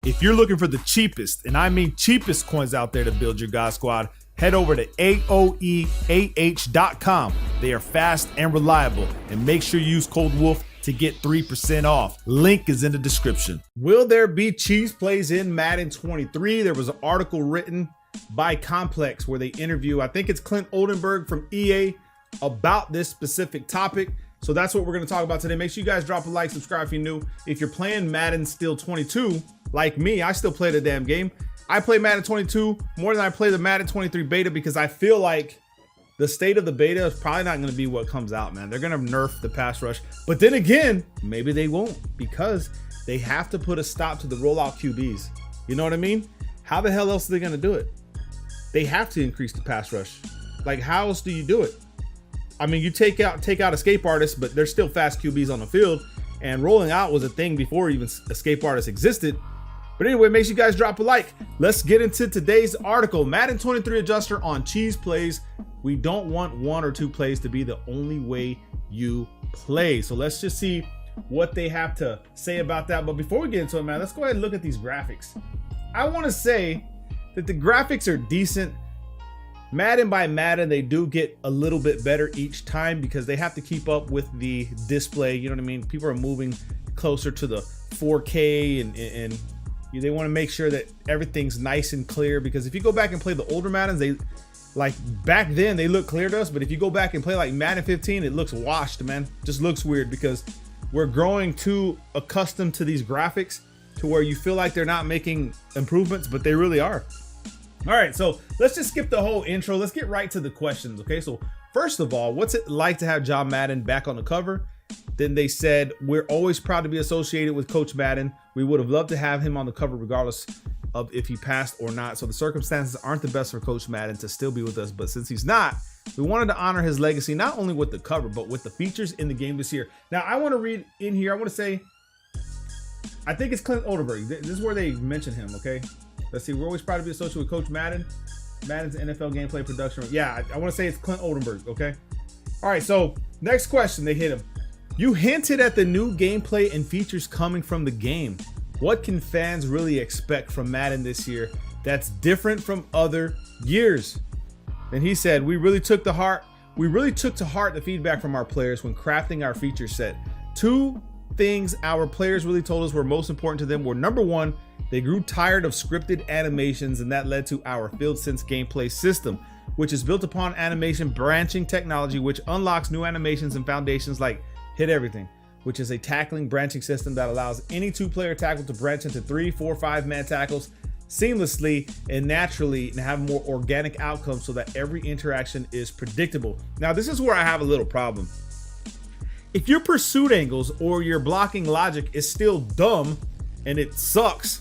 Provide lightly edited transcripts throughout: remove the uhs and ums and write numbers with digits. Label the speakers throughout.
Speaker 1: If you're looking for the cheapest, and I mean cheapest coins out there to build your God Squad, head over to AOEAH.com. They are fast and reliable, and make sure you use code WOLF to get 3% off. Link is in the description. Will there be cheese plays in Madden 23? There was an article written by Complex where they interview, I think it's Clint Oldenburg from EA, about this specific topic. So that's what we're going to talk about today. Make sure you guys drop a like, subscribe if you're new. If you're playing Madden still 22, like me, I still play the damn game. I play Madden 22 more than I play the Madden 23 beta because I feel like the state of the beta is probably not going to be what comes out, man. They're going to nerf the pass rush. But then again, maybe they won't, because they have to put a stop to the rollout QBs. You know what I mean? How the hell else are they going to do it? They have to increase the pass rush. Like, how else do you do it? I mean, you take out escape artists, but there's still fast QBs on the field, and rolling out was a thing before even escape artists existed. But anyway, make sure you guys drop a like. Let's get into today's article. Madden 23 adjuster on cheese plays. We don't want one or two plays to be the only way you play. So let's just see what they have to say about that. But before we get into it, man, let's go ahead and look at these graphics. I want to say that the graphics are decent. Madden by Madden, they do get a little bit better each time because they have to keep up with the display. You know what I mean? People are moving closer to the 4K and they want to make sure that everything's nice and clear, because if you go back and play the older Maddens, they like back then they look clear to us, but if you go back and play like Madden 15, it looks washed, man. Just looks weird because we're growing too accustomed to these graphics to where you feel like they're not making improvements, but they really are. All right, so let's just skip the whole intro. Let's get right to the questions. Okay, so first of all, what's it like to have John Madden back on the cover? Then they said, we're always proud to be associated with Coach Madden. We would have loved to have him on the cover regardless of if he passed or not. So the circumstances aren't the best for Coach Madden to still be with us. But since he's not, we wanted to honor his legacy, not only with the cover, but with the features in the game this year. Now, I want to read in here. I want to say, I think it's Clint Oldenburg. This is where they mention him, okay? Let's see. We're always proud to be associated with Coach Madden. Madden's NFL gameplay production. Yeah, I want to say it's Clint Oldenburg, okay? All right, so next question. They hit him. You hinted at the new gameplay and features coming from the game. What can fans really expect from Madden this year that's different from other years? And he said, we really took to heart the feedback from our players when crafting our feature set. Two things our players really told us were most important to them were, number one, they grew tired of scripted animations, and that led to our Field Sense gameplay system, which is built upon animation branching technology, which unlocks new animations and foundations like Hit Everything, which is a tackling branching system that allows any two-player tackle to branch into 3, 4, 5-man tackles seamlessly and naturally and have more organic outcomes so that every interaction is predictable. Now, this is where I have a little problem. If your pursuit angles or your blocking logic is still dumb and it sucks,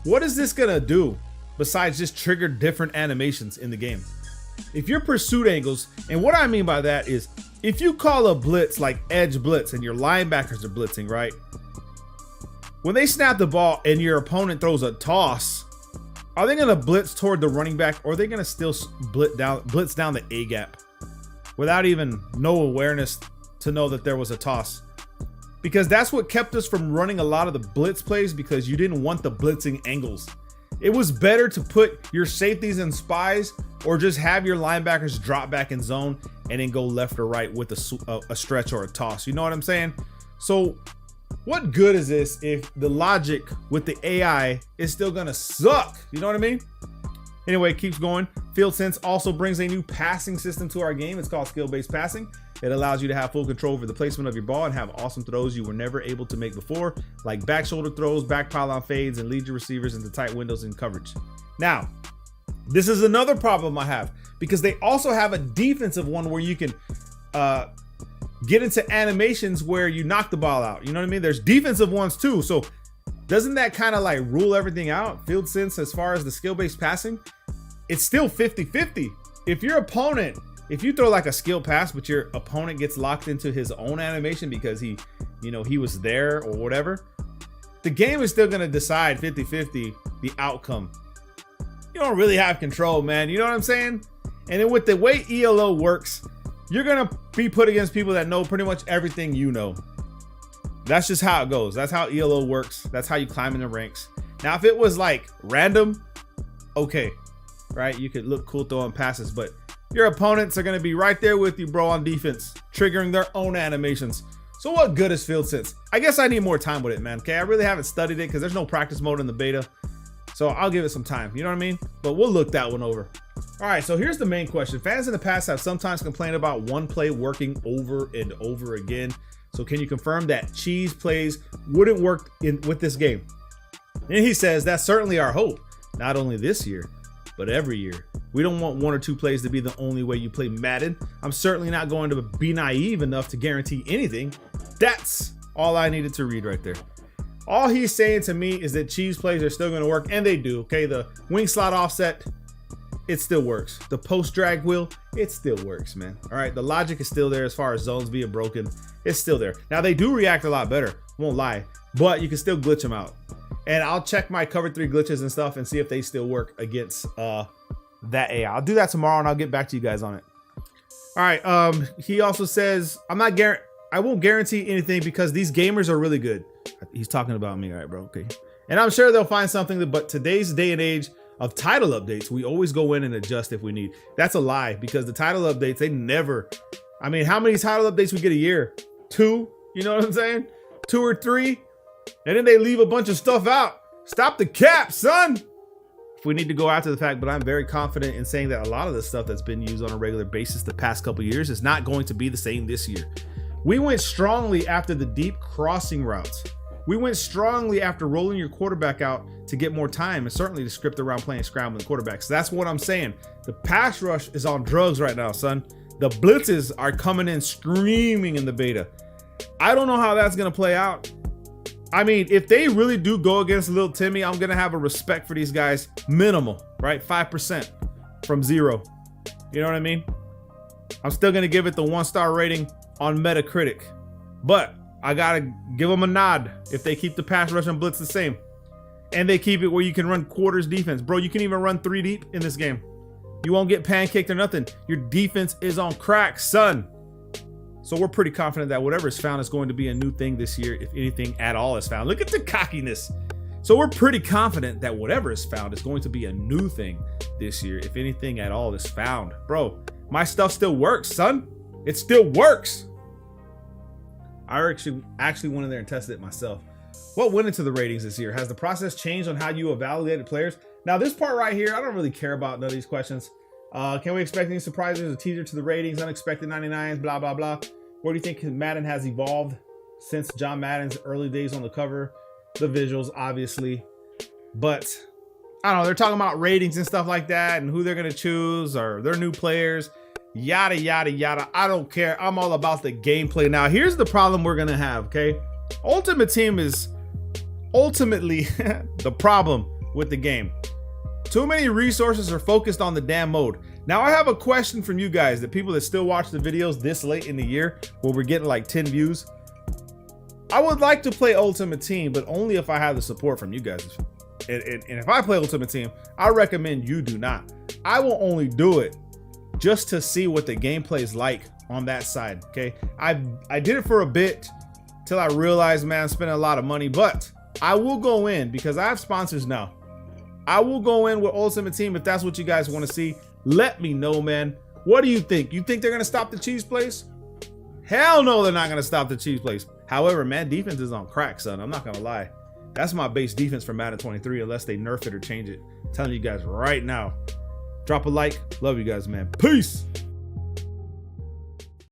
Speaker 1: what is this gonna do besides just trigger different animations in the game? If your pursuit angles, and what I mean by that is, if you call a blitz like edge blitz and your linebackers are blitzing, right? When they snap the ball and your opponent throws a toss, are they gonna blitz toward the running back, or are they gonna still blitz down the A gap without even no awareness to know that there was a toss? Because that's what kept us from running a lot of the blitz plays, because you didn't want the blitzing angles. It was better to put your safeties and spies, or just have your linebackers drop back in zone and then go left or right with a stretch or a toss. You know what I'm saying? So what good is this if the logic with the AI is still gonna suck? You know what I mean? Anyway, it keeps going. Field Sense also brings a new passing system to our game. It's called skill-based passing. It allows you to have full control over the placement of your ball and have awesome throws you were never able to make before, like back shoulder throws, back pylon fades, and lead your receivers into tight windows in coverage. Now, this is another problem I have, because they also have a defensive one where you can get into animations where you knock the ball out. You know what I mean? There's defensive ones too. So doesn't that kind of like rule everything out? Field Sense, as far as the skill-based passing, it's still 50-50. If you throw like a skill pass, but your opponent gets locked into his own animation because he was there or whatever, the game is still going to decide 50-50 the outcome. You don't really have control, man. You know what I'm saying? And then with the way ELO works, you're going to be put against people that know pretty much everything you know. That's just how it goes. That's how ELO works. That's how you climb in the ranks. Now, if it was like random, okay, right? You could look cool throwing passes, but your opponents are going to be right there with you, bro, on defense, triggering their own animations. So what good is field sense? I guess I need more time with it, man. Okay, I really haven't studied it because there's no practice mode in the beta. So I'll give it some time, you know what I mean? But we'll look that one over. All right, so here's the main question. Fans in the past have sometimes complained about one play working over and over again. So can you confirm that cheese plays wouldn't work with this game? And he says, that's certainly our hope. Not only this year, but every year. We don't want one or two plays to be the only way you play Madden. I'm certainly not going to be naive enough to guarantee anything. That's all I needed to read right there. All he's saying to me is that cheese plays are still going to work, and they do. Okay, the wing slot offset, it still works. The post drag wheel, it still works, man. All right, the logic is still there as far as zones being broken. It's still there. Now, they do react a lot better, won't lie, but you can still glitch them out. And I'll check my cover 3 glitches and stuff and see if they still work against that AI. I'll do that tomorrow, and I'll get back to you guys on it. All right, he also says, I won't guarantee anything because these gamers are really good. He's talking about me, all right, bro, okay. And I'm sure they'll find something, but today's day and age of title updates, we always go in and adjust if we need. That's a lie, because the title updates, they never, I mean, how many title updates we get a year? 2, you know what I'm saying? 2 or 3, and then they leave a bunch of stuff out. Stop the cap, son. If we need to go after the fact, but I'm very confident in saying that a lot of the stuff that's been used on a regular basis the past couple years is not going to be the same this year. We went strongly after the deep crossing routes. We went strongly after rolling your quarterback out to get more time, and certainly to script around playing scrambling quarterbacks. That's what I'm saying. The pass rush is on drugs right now, son. The blitzes are coming in screaming in the beta. I don't know how that's going to play out. I mean, if they really do go against little Timmy, I'm going to have a respect for these guys. Minimal, right? 5% from 0. You know what I mean? I'm still going to give it the 1-star rating on Metacritic, but I gotta give them a nod if they keep the pass rush and blitz the same, and they keep it where you can run quarters defense. Bro, you can even run 3 deep in this game. You won't get pancaked or nothing. Your defense is on crack, son. So we're pretty confident that whatever is found is going to be a new thing this year, if anything at all is found. Look at the cockiness. So we're pretty confident that whatever is found is going to be a new thing this year, if anything at all is found. Bro, my stuff still works, son. It still works. I actually went in there and tested it myself. What went into the ratings this year? Has the process changed on how you evaluated players? Now, this part right here, I don't really care about none of these questions. Can we expect any surprises? A teaser to the ratings, unexpected 99s, blah, blah, blah. Where do you think Madden has evolved since John Madden's early days on the cover? The visuals, obviously. But, I don't know, they're talking about ratings and stuff like that and who they're going to choose or their new players. Yada, yada, yada. I don't care. I'm all about the gameplay. Now, here's the problem we're going to have, okay? Ultimate Team is ultimately the problem with the game. Too many resources are focused on the damn mode. Now, I have a question from you guys, the people that still watch the videos this late in the year where we're getting like 10 views. I would like to play Ultimate Team, but only if I have the support from you guys. And if I play Ultimate Team, I recommend you do not. I will only do it just to see what the gameplay is like on that side, okay? I did it for a bit till I realized, man, I'm spending a lot of money, but I will go in because I have sponsors now. I will go in with Ultimate Team if that's what you guys want to see. Let me know, man. What do you think? You think they're going to stop the cheese plays? Hell no, they're not going to stop the cheese plays. However, man, defense is on crack, son. I'm not going to lie. That's my base defense for Madden 23 unless they nerf it or change it. I'm telling you guys right now. Drop a like. Love you guys, man. Peace.